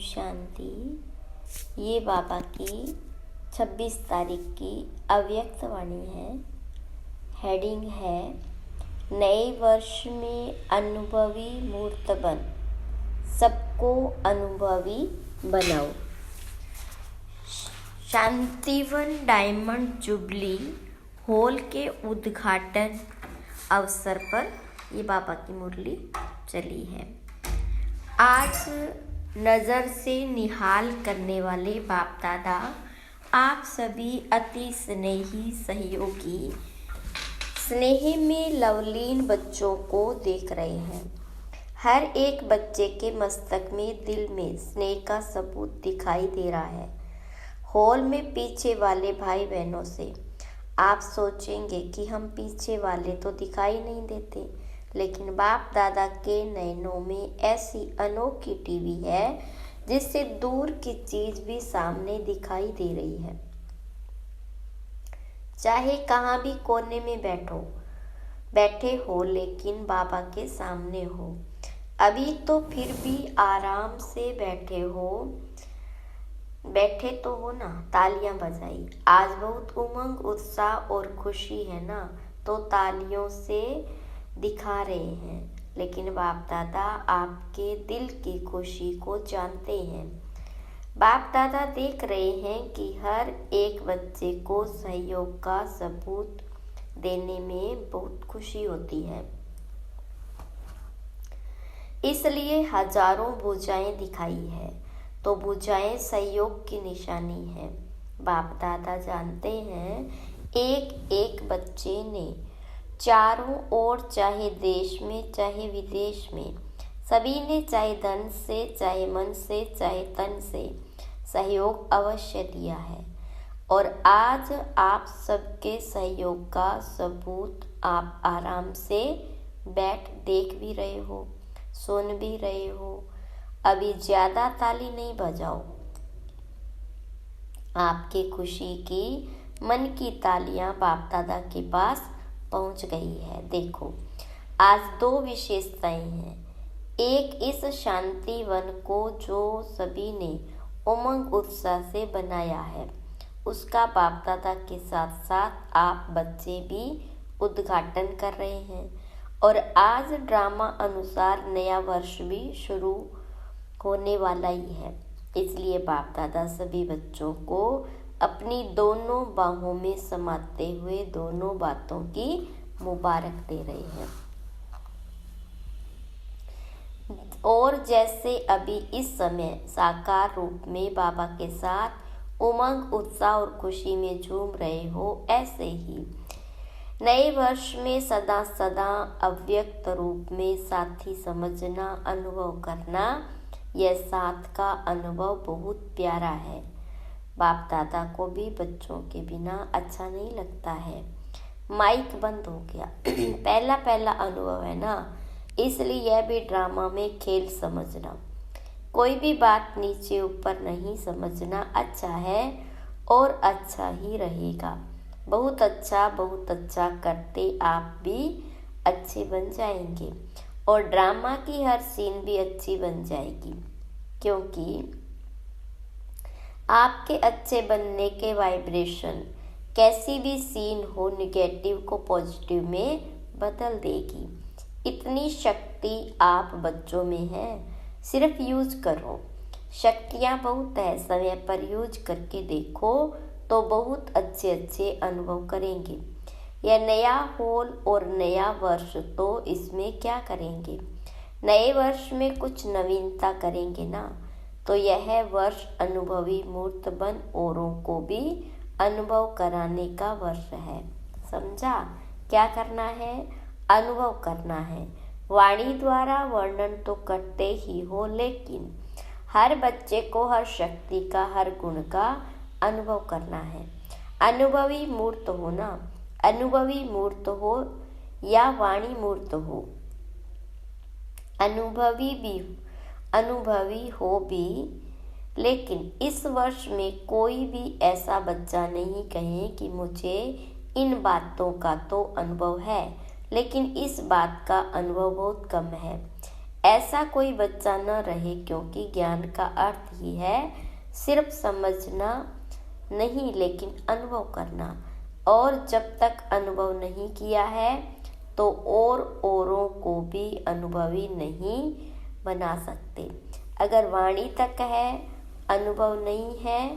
शांति। ये बाबा की 26 तारीख की अव्यक्त वाणी है। हेडिंग है नए वर्ष में अनुभवी मूर्त बन, सबको अनुभवी बनाओ। शांतिवन डायमंड जुबली हॉल के उद्घाटन अवसर पर ये बाबा की मुरली चली है। आज नज़र से निहाल करने वाले बाप दादा आप सभी अति स्नेही सहयोगी स्नेह में लवलीन बच्चों को देख रहे हैं। हर एक बच्चे के मस्तक में दिल में स्नेह का सबूत दिखाई दे रहा है। हॉल में पीछे वाले भाई बहनों से आप सोचेंगे कि हम पीछे वाले तो दिखाई नहीं देते, लेकिन बाप दादा के नयनों में ऐसी अनोखी टीवी है जिससे दूर की चीज भी सामने दिखाई दे रही है। चाहे कहाँ भी कोने में बैठे हो, लेकिन बाबा के सामने हो। अभी तो फिर भी आराम से बैठे तो हो ना, तालियां बजाई। आज बहुत उमंग उत्साह और खुशी है ना, तो तालियों से दिखा रहे हैं, लेकिन बाप दादा आपके दिल की खुशी को जानते हैं। बाप दादा देख रहे हैं कि हर एक बच्चे को सहयोग का सबूत देने में बहुत खुशी होती है, इसलिए हजारों भुजाएं दिखाई है, तो भुजाएं सहयोग की निशानी है। बाप दादा जानते हैं एक एक बच्चे ने चारों ओर, चाहे देश में चाहे विदेश में, सभी ने चाहे धन से चाहे मन से चाहे तन से सहयोग अवश्य दिया है। और आज आप सबके सहयोग का सबूत आप आराम से बैठ देख भी रहे हो, सुन भी रहे हो। अभी ज्यादा ताली नहीं बजाओ, आपके खुशी की मन की तालियां बाप दादा के पास पहुंच गई है। देखो, आज दो विशेषताएं हैं। एक, इस शांति वन को जो सभी ने उमंग उत्साह से बनाया है, उसका बाप दादा के साथ साथ आप बच्चे भी उद्घाटन कर रहे हैं। और आज ड्रामा अनुसार नया वर्ष भी शुरू होने वाला ही है, इसलिए बाप दादा सभी बच्चों को अपनी दोनों बाहों में समाते हुए दोनों बातों की मुबारक दे रहे हैं। और जैसे अभी इस समय साकार रूप में बाबा के साथ उमंग उत्साह और खुशी में झूम रहे हो, ऐसे ही नए वर्ष में सदा सदा अव्यक्त रूप में साथी समझना, अनुभव करना, यह साथ का अनुभव बहुत प्यारा है। बाप दादा को भी बच्चों के बिना अच्छा नहीं लगता है। माइक बंद हो गया पहला अनुभव है ना, इसलिए यह भी ड्रामा में खेल समझना। कोई भी बात नीचे ऊपर नहीं समझना। अच्छा है और अच्छा ही रहेगा। बहुत अच्छा करते आप भी अच्छे बन जाएंगे और ड्रामा की हर सीन भी अच्छी बन जाएगी, क्योंकि आपके अच्छे बनने के वाइब्रेशन कैसी भी सीन हो निगेटिव को पॉजिटिव में बदल देगी। इतनी शक्ति आप बच्चों में है, सिर्फ यूज करो। शक्तियाँ बहुत है, समय पर यूज करके देखो तो बहुत अच्छे अनुभव करेंगे। यह नया हॉल और नया वर्ष, तो इसमें क्या करेंगे? नए वर्ष में कुछ नवीनता करेंगे ना, तो यह वर्ष अनुभवी मूर्त बन औरों को भी अनुभव कराने का वर्ष है। समझा? क्या करना है? अनुभव करना है। वाणी द्वारा वर्णन तो करते ही हो, लेकिन हर बच्चे को हर शक्ति का, हर गुण का अनुभव करना है। अनुभवी मूर्त हो ना, अनुभवी मूर्त हो या वाणी मूर्त हो, अनुभवी हो भी, लेकिन इस वर्ष में कोई भी ऐसा बच्चा नहीं कहे कि मुझे इन बातों का तो अनुभव है, लेकिन इस बात का अनुभव बहुत कम है। ऐसा कोई बच्चा न रहे, क्योंकि ज्ञान का अर्थ ही है सिर्फ समझना नहीं, लेकिन अनुभव करना। और जब तक अनुभव नहीं किया है तो औरों को भी अनुभवी नहीं बना सकते। अगर वाणी तक है, अनुभव नहीं है,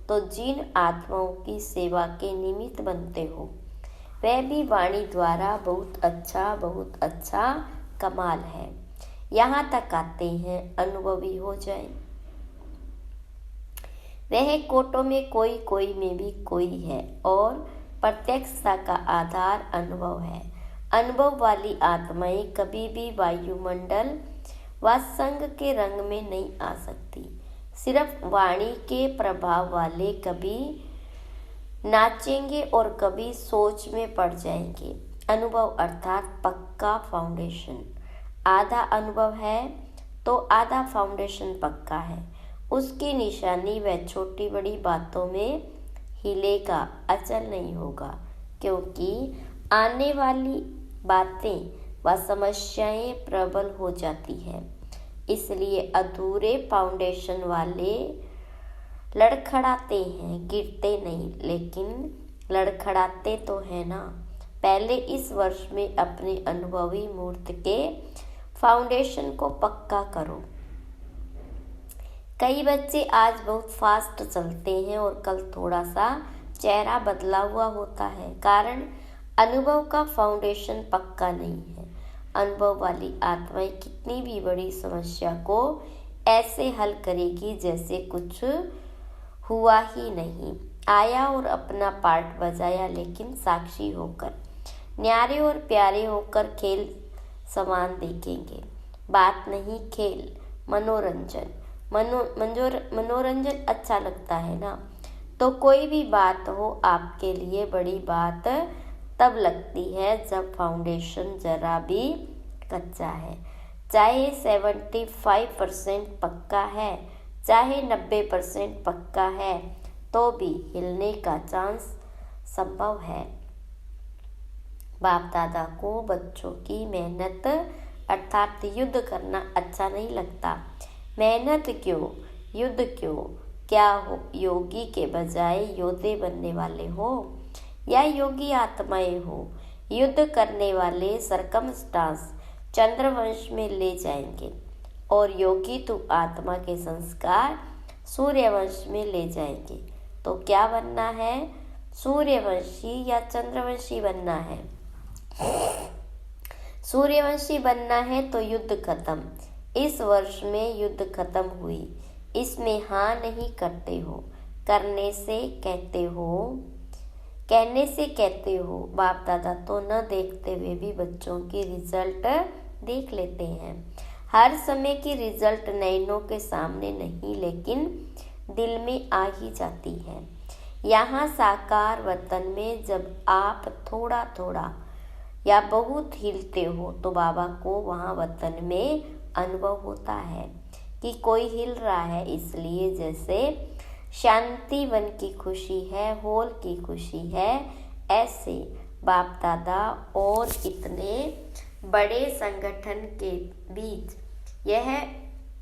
तो जिन आत्माओं की सेवा के निमित्त बनते हो, वह भी वाणी द्वारा बहुत अच्छा कमाल है। यहाँ तक आते हैं अनुभवी हो जाए। वह कोटों में कोई में भी कोई है, और प्रत्यक्षता का आधार अनुभव है। अनुभव वाली आत्माएं कभी भी वायुमंडल व संग के रंग में नहीं आ सकती। सिर्फ वाणी के प्रभाव वाले कभी नाचेंगे और कभी सोच में पड़ जाएंगे। अनुभव अर्थात पक्का फाउंडेशन। आधा अनुभव है तो आधा फाउंडेशन पक्का है। उसकी निशानी वह छोटी बड़ी बातों में हिलेगा, अचल नहीं होगा, क्योंकि आने वाली बातें व समस्याएं प्रबल हो जाती है। इसलिए अधूरे फाउंडेशन वाले लड़खड़ाते हैं, गिरते नहीं, लेकिन लड़खड़ाते तो है ना। पहले इस वर्ष में अपने अनुभवी मूर्त के फाउंडेशन को पक्का करो। कई बच्चे आज बहुत फास्ट चलते हैं और कल थोड़ा सा चेहरा बदला हुआ होता है, कारण अनुभव का फाउंडेशन पक्का नहीं है। अनुभव वाली आत्माएं कितनी भी बड़ी समस्या को ऐसे हल करेगी जैसे कुछ हुआ ही नहीं। आया और अपना पार्ट बजाया, लेकिन साक्षी होकर, न्यारे और प्यारे होकर खेल समान देखेंगे। बात नहीं, खेल, मनोरंजन। मनोरंजन अच्छा लगता है ना। तो कोई भी बात हो, आपके लिए बड़ी बात तब लगती है जब फाउंडेशन जरा भी कच्चा है। चाहे 75% पक्का है, चाहे 90% पक्का है, तो भी हिलने का चांस संभव है। बाप दादा को बच्चों की मेहनत अर्थात युद्ध करना अच्छा नहीं लगता। मेहनत क्यों, युद्ध क्यों? क्या हो, योगी के बजाय योद्धे बनने वाले हो, या योगी आत्माएं हो? युद्ध करने वाले सरकमस्टांस चंद्रवंश में ले जाएंगे, और योगी तो आत्मा के संस्कार सूर्यवंश में ले जाएंगे। तो क्या बनना है, सूर्यवंशी या चंद्रवंशी बनना है? सूर्यवंशी बनना है तो युद्ध खत्म। इस वर्ष में युद्ध खत्म हुई। इसमें हाँ नहीं करते हो, करने से कहते हो, कहने से कहते हो। बाप दादा तो न देखते हुए भी बच्चों की रिजल्ट देख लेते हैं। हर समय की रिजल्ट नैनों के सामने नहीं, लेकिन दिल में आ ही जाती है। यहाँ साकार वतन में जब आप थोड़ा थोड़ा या बहुत हिलते हो, तो बाबा को वहाँ वतन में अनुभव होता है कि कोई हिल रहा है। इसलिए जैसे शांति वन की खुशी है, होल की खुशी है, ऐसे बाप दादा और इतने बड़े संगठन के बीच यह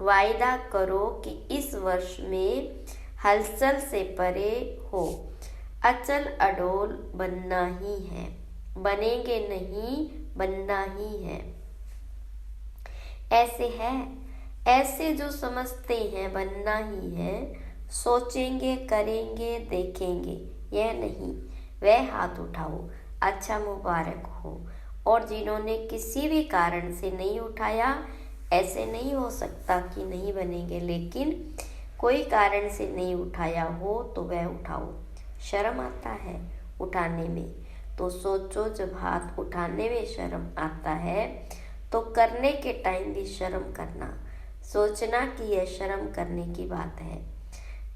वायदा करो कि इस वर्ष में हलचल से परे हो, अचल अडोल बनना ही है। बनेंगे नहीं, बनना ही है। ऐसे है, ऐसे जो समझते हैं बनना ही है, सोचेंगे, करेंगे, देखेंगे, यह नहीं। वह हाथ उठाओ, अच्छा मुबारक हो। और जिन्होंने किसी भी कारण से नहीं उठाया, ऐसे नहीं हो सकता कि नहीं बनेंगे, लेकिन कोई कारण से नहीं उठाया हो तो वह उठाओ। शर्म आता है उठाने में, तो सोचो जब हाथ उठाने में शर्म आता है तो करने के टाइम भी शर्म करना। सोचना कि यह शर्म करने की बात है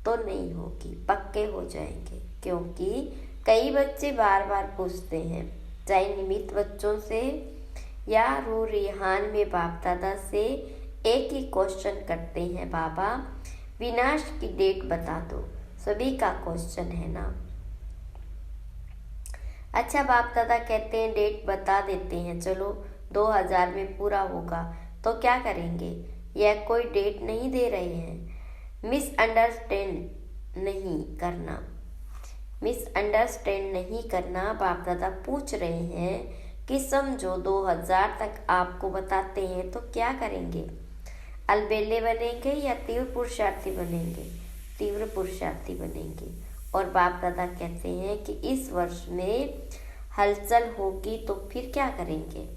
तो नहीं होगी, पक्के हो जाएंगे। क्योंकि कई बच्चे बार बार पूछते हैं, चाहे निमित्त बच्चों से या रूरिहान में बाप दादा से एक ही क्वेश्चन करते हैं, बाबा विनाश की डेट बता दो। सभी का क्वेश्चन है ना। अच्छा, बाप दादा कहते हैं डेट बता देते हैं, चलो 2000 में पूरा होगा। तो क्या करेंगे? यह कोई डेट नहीं दे रहे हैं। मिसअंडरस्टैंड नहीं करना। बाप दादा पूछ रहे हैं कि समझो 2000 तक आपको बताते हैं तो क्या करेंगे? अलबेले बनेंगे या तीव्र पुरुषार्थी बनेंगे? तीव्र पुरुषार्थी बनेंगे। और बाप दादा कहते हैं कि इस वर्ष में हलचल होगी तो फिर क्या करेंगे?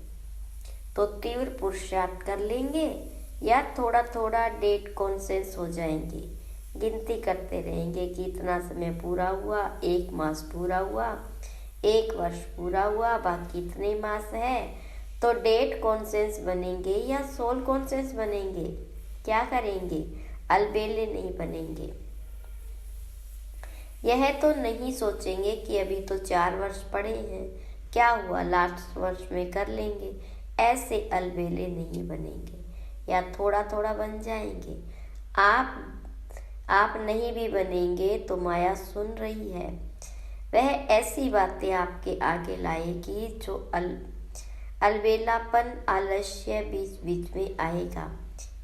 तो तीव्र पुरुषार्थ कर लेंगे या थोड़ा थोड़ा डेट कॉन्शियस हो जाएंगे, गिनती करते रहेंगे कि इतना समय पूरा हुआ, 1 मास पूरा हुआ, 1 वर्ष पूरा हुआ, बाकी इतने मास है। तो डेट कॉन्शियस बनेंगे या सोल कॉन्शियस बनेंगे? क्या करेंगे? अलबेले नहीं बनेंगे। यह तो नहीं सोचेंगे कि अभी तो 4 वर्ष पड़े हैं, क्या हुआ, लास्ट वर्ष में कर लेंगे। ऐसे अलबेले नहीं बनेंगे या थोड़ा थोड़ा बन जाएंगे। आप नहीं भी बनेंगे तो माया सुन रही है। वह ऐसी बातें आपके आगे लाएगी जो अलबेलापन, आलस्य बीच बीच में आएगा।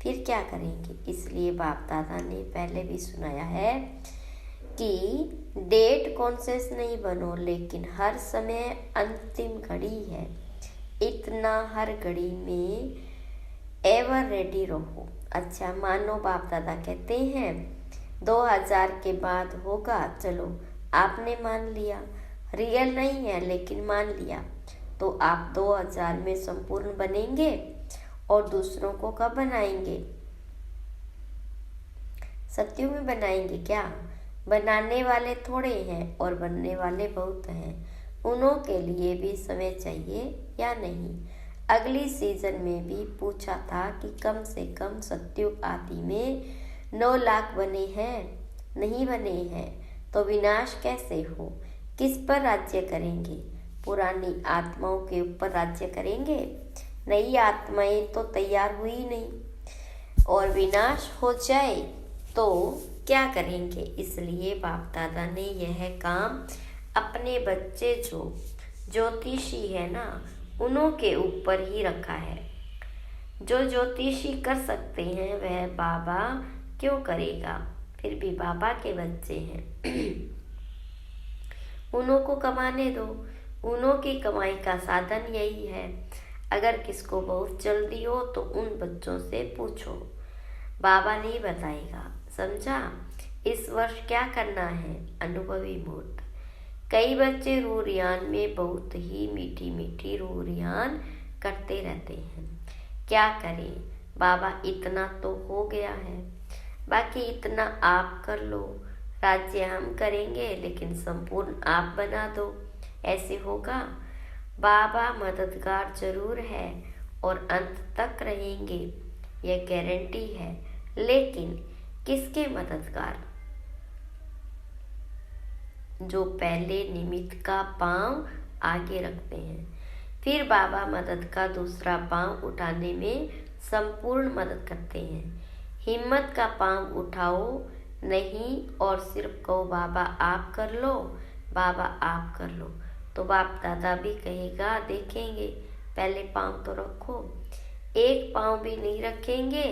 फिर क्या करेंगे? इसलिए बाप दादा ने पहले भी सुनाया है कि डेट कॉन्शियस नहीं बनो, लेकिन हर समय अंतिम घड़ी है, इतना हर घड़ी में एवर रेडी रहो। अच्छा, मानो बाप दादा कहते हैं 2000 के बाद होगा, चलो आपने मान लिया, रियल नहीं है लेकिन मान लिया, तो आप 2000 में संपूर्ण बनेंगे। और दूसरों को कब बनाएंगे? सत्युग में बनाएंगे क्या? बनाने वाले थोड़े हैं और बनने वाले बहुत हैं। उन्हों के लिए भी समय चाहिए या नहीं? अगली सीजन में भी पूछा था कि कम से कम सत्युग आदि में 9 लाख बने हैं, नहीं बने हैं, तो विनाश कैसे हो? किस पर राज्य करेंगे? पुरानी आत्माओं के ऊपर राज्य करेंगे? नई आत्माएं तो तैयार हुई नहीं, और विनाश हो जाए तो क्या करेंगे? इसलिए बाप दादा ने यह काम अपने बच्चे जो ज्योतिषी है ना, उन्हों के ऊपर ही रखा है। जो ज्योतिषी कर सकते हैं वह बाबा क्यों करेगा? फिर भी बाबा के बच्चे हैं। उन्हों को कमाने दो। उन्हों की कमाई का साधन यही है। अगर किसको बहुत जल्दी हो तो उन बच्चों से पूछो, बाबा नहीं बताएगा, समझा? इस वर्ष क्या करना है? अनुभवी मूर्त। कई बच्चे रूरियान में बहुत ही मीठी मीठी रूरियान करते रहते हैं। क्या करें बाबा, इतना तो हो गया है, बाकी इतना आप कर लो। राज्य हम करेंगे लेकिन संपूर्ण आप बना दो, ऐसे होगा? बाबा मददगार जरूर है और अंत तक रहेंगे, यह गारंटी है, लेकिन किसके मददगार? जो पहले निमित्त का पांव आगे रखते हैं, फिर बाबा मदद का दूसरा पांव उठाने में संपूर्ण मदद करते हैं। हिम्मत का पांव उठाओ नहीं और सिर्फ कहो बाबा आप कर लो, बाबा आप कर लो, तो बाप दादा भी कहेगा देखेंगे, पहले पांव तो रखो। एक पांव भी नहीं रखेंगे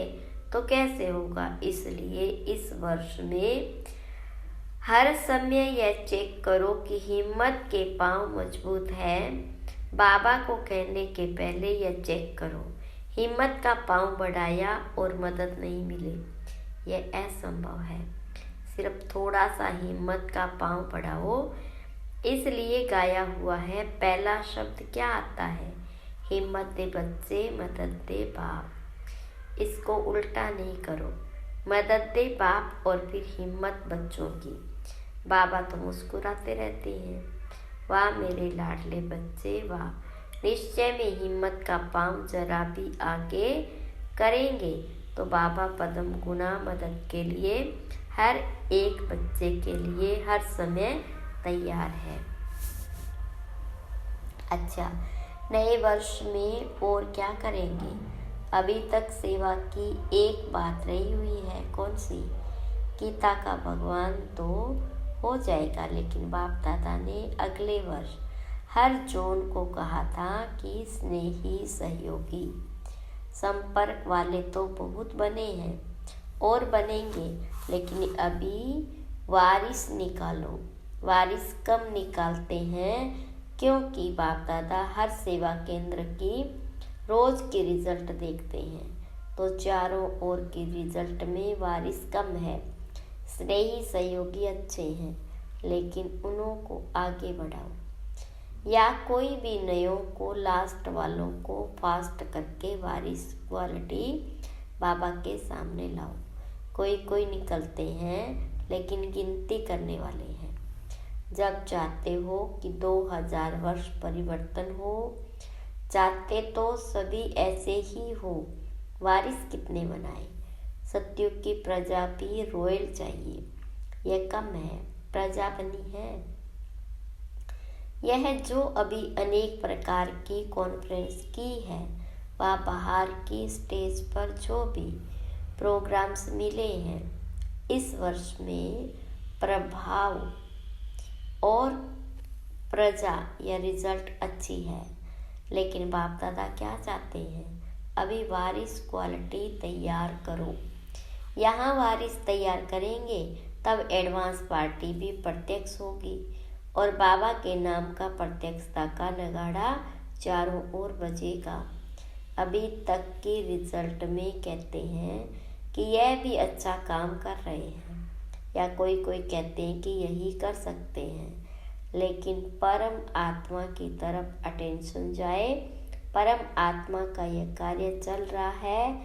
तो कैसे होगा? इसलिए इस वर्ष में हर समय यह चेक करो कि हिम्मत के पांव मजबूत है। बाबा को कहने के पहले यह चेक करो, हिम्मत का पांव बढ़ाया और मदद नहीं मिले, यह असंभव है। सिर्फ थोड़ा सा हिम्मत का पांव बढ़ाओ। इसलिए गाया हुआ है, पहला शब्द क्या आता है? हिम्मत दे बच्चे, मदद दे बाप। इसको उल्टा नहीं करो, मदद दे बाप और फिर हिम्मत बच्चों की। बाबा तो मुस्कुराते रहते हैं, वाह मेरे लाडले बच्चे वाह। निश्चय में हिम्मत का पांव जरा भी आगे करेंगे तो बाबा पदम गुना मदद के लिए हर एक बच्चे के लिए हर समय तैयार है। अच्छा, नए वर्ष में और क्या करेंगे? अभी तक सेवा की एक बात रही हुई है, कौन सी? गीता का भगवान तो हो जाएगा, लेकिन बाप दादा ने अगले वर्ष हर जोन को कहा था कि स्नेही सहयोगी संपर्क वाले तो बहुत बने हैं और बनेंगे, लेकिन अभी वारिस निकालो। वारिस कम निकालते हैं क्योंकि बाप दादा हर सेवा केंद्र की रोज की रिजल्ट देखते हैं, तो चारों ओर की रिजल्ट में वारिस कम है। स्नेही सहयोगी अच्छे हैं, लेकिन उन्हों को आगे बढ़ाओ, या कोई भी नयों को लास्ट वालों को फास्ट करके वारिस क्वालिटी बाबा के सामने लाओ। कोई कोई निकलते हैं, लेकिन गिनती करने वाले हैं। जब चाहते हो कि 2000 वर्ष परिवर्तन हो, चाहते तो सभी ऐसे ही हो। वारिस कितने बनाए? सतयुग की प्रजा भी रॉयल चाहिए, यह कम है, प्रजा बनी है। यह जो अभी अनेक प्रकार की कॉन्फ्रेंस की है, वह बाहर की स्टेज पर जो भी प्रोग्राम्स मिले हैं, इस वर्ष में प्रभाव और प्रजा यह रिजल्ट अच्छी है। लेकिन बाप दादा क्या चाहते हैं? अभी वारिस क्वालिटी तैयार करो। यहाँ वारिस तैयार करेंगे तब एडवांस पार्टी भी प्रत्यक्ष होगी और बाबा के नाम का प्रत्यक्षता का नगाड़ा चारों ओर बजेगा। अभी तक के रिजल्ट में कहते हैं कि यह भी अच्छा काम कर रहे हैं, या कोई कोई कहते हैं कि यही कर सकते हैं, लेकिन परम आत्मा की तरफ अटेंशन जाए। परम आत्मा का यह कार्य चल रहा है,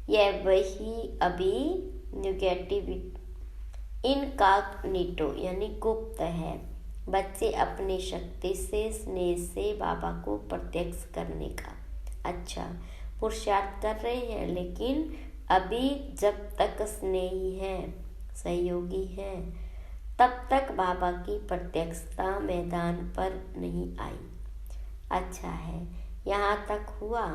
यह वही अभी नेगेटिव इनकॉग्निटो यानी गुप्त है। बच्चे अपनी शक्ति से स्नेह से बाबा को प्रत्यक्ष करने का अच्छा पुरुषार्थ कर रहे हैं, लेकिन अभी जब तक स्नेही हैं, सहयोगी हैं, तब तक बाबा की प्रत्यक्षता मैदान पर नहीं आई। अच्छा है, यहाँ तक हुआ,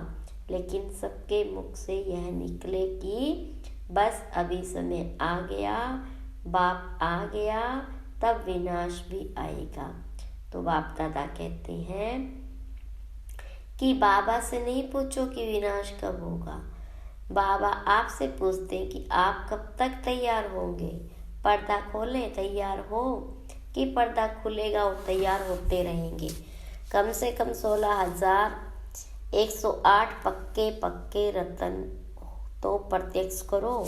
लेकिन सबके मुख से यह निकले कि बस अभी समय आ गया, बाप आ गया, तब विनाश भी आएगा। तो बाप दादा कहते हैं कि बाबा से नहीं पूछो कि विनाश कब होगा, बाबा आपसे पूछते हैं कि आप कब तक तैयार होंगे। पर्दा खोलें तैयार हो, कि पर्दा खुलेगा और तैयार होते रहेंगे। कम से कम 16,108 पक्के पक्के रतन तो प्रत्यक्ष करो,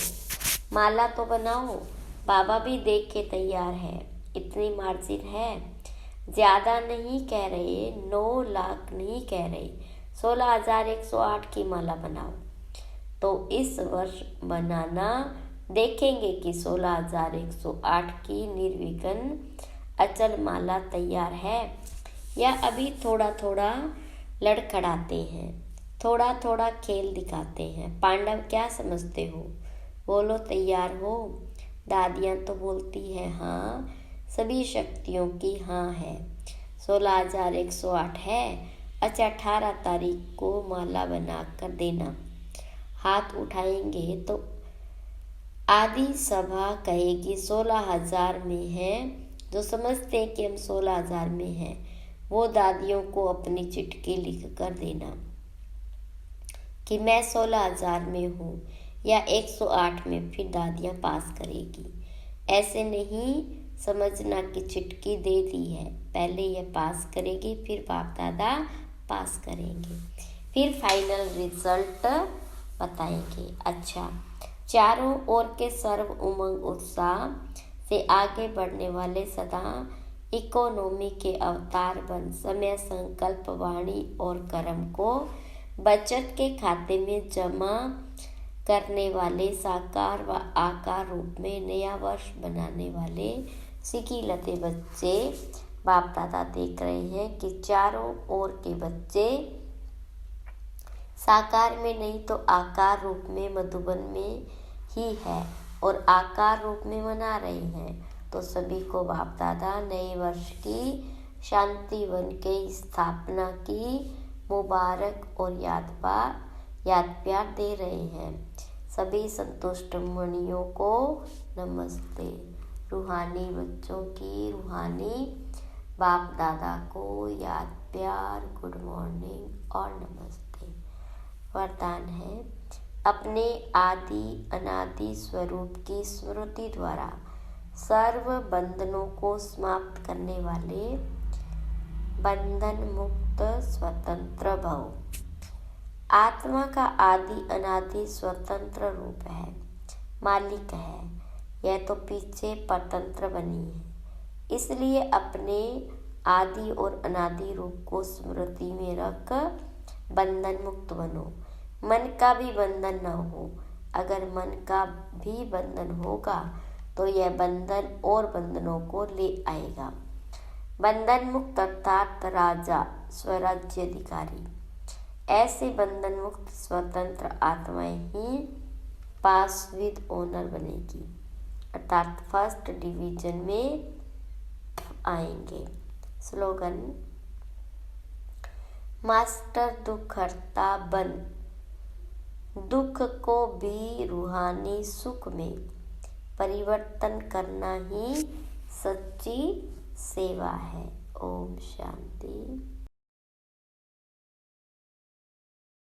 माला तो बनाओ। बाबा भी देख के तैयार है, इतनी मार्जिन है, ज़्यादा नहीं कह रहे, 9 लाख नहीं कह रहे, 16,108 की माला बनाओ। तो इस वर्ष बनाना देखेंगे कि 16,108 की निर्विघ्न अचल माला तैयार है, या अभी थोड़ा थोड़ा लड़खड़ाते हैं, थोड़ा थोड़ा खेल दिखाते हैं। पांडव क्या समझते हो? बोलो तैयार हो। दादियाँ तो बोलती है हाँ, सभी शक्तियों की हाँ है। 16,108 है। अच्छा, 18 तारीख को माला बना कर देना। हाथ उठाएंगे तो आदि सभा कहेगी 16,000 में है। जो समझते हैं कि हम 16,000 में हैं, वो दादियों को अपनी चिट्ठी लिख कर देना कि मैं 16,000 में हूँ या 108 में। फिर दादियाँ पास करेगी। ऐसे नहीं समझना कि चिट्ठी दे दी है, पहले ये पास करेगी, फिर बाप दादा पास करेंगे, फिर फाइनल रिजल्ट बताएंगे। अच्छा, चारों ओर के सर्व उमंग उत्साह से आगे बढ़ने वाले सदा इकोनॉमी के अवतार बन समय संकल्प वाणी और कर्म को बचत के खाते में जमा करने वाले साकार व आकार रूप में नया वर्ष बनाने वाले सीखी लते बच्चे बाप दादा देख रहे हैं कि चारों ओर के बच्चे साकार में नहीं तो आकार रूप में मधुबन में ही है और आकार रूप में मना रहे हैं। तो सभी को बाप दादा नए वर्ष की शांति वन के स्थापना की मुबारक और याद प्यार दे रहे हैं। सभी संतुष्ट मणियों को नमस्ते। रूहानी बच्चों की रूहानी बाप दादा को याद प्यार, गुड मॉर्निंग और नमस्ते। वरदान है, अपने आदि अनादि स्वरूप की स्मृति द्वारा सर्व बंधनों को समाप्त करने वाले बंधन मुक्त स्वतंत्र भव। आत्मा का आदि अनादि स्वतंत्र रूप है, मालिक है। यह तो पीछे परतंत्र बनी है, इसलिए अपने आदि और अनादि रूप को स्मृति में रख बंधन मुक्त बनो। मन का भी बंधन न हो। अगर मन का भी बंधन होगा तो यह बंधन और बंधनों को ले आएगा। बंधन मुक्त अर्थात राजा, स्वराज्याधिकारी। ऐसे बंधन मुक्त स्वतंत्र आत्माएं ही पास विद ऑनर बनेगी, अर्थात फर्स्ट डिवीजन में आएंगे। स्लोगन, मास्टर दुख हरता बन, दुख को भी रूहानी सुख में परिवर्तन करना ही सच्ची सेवा है। ओम शांति।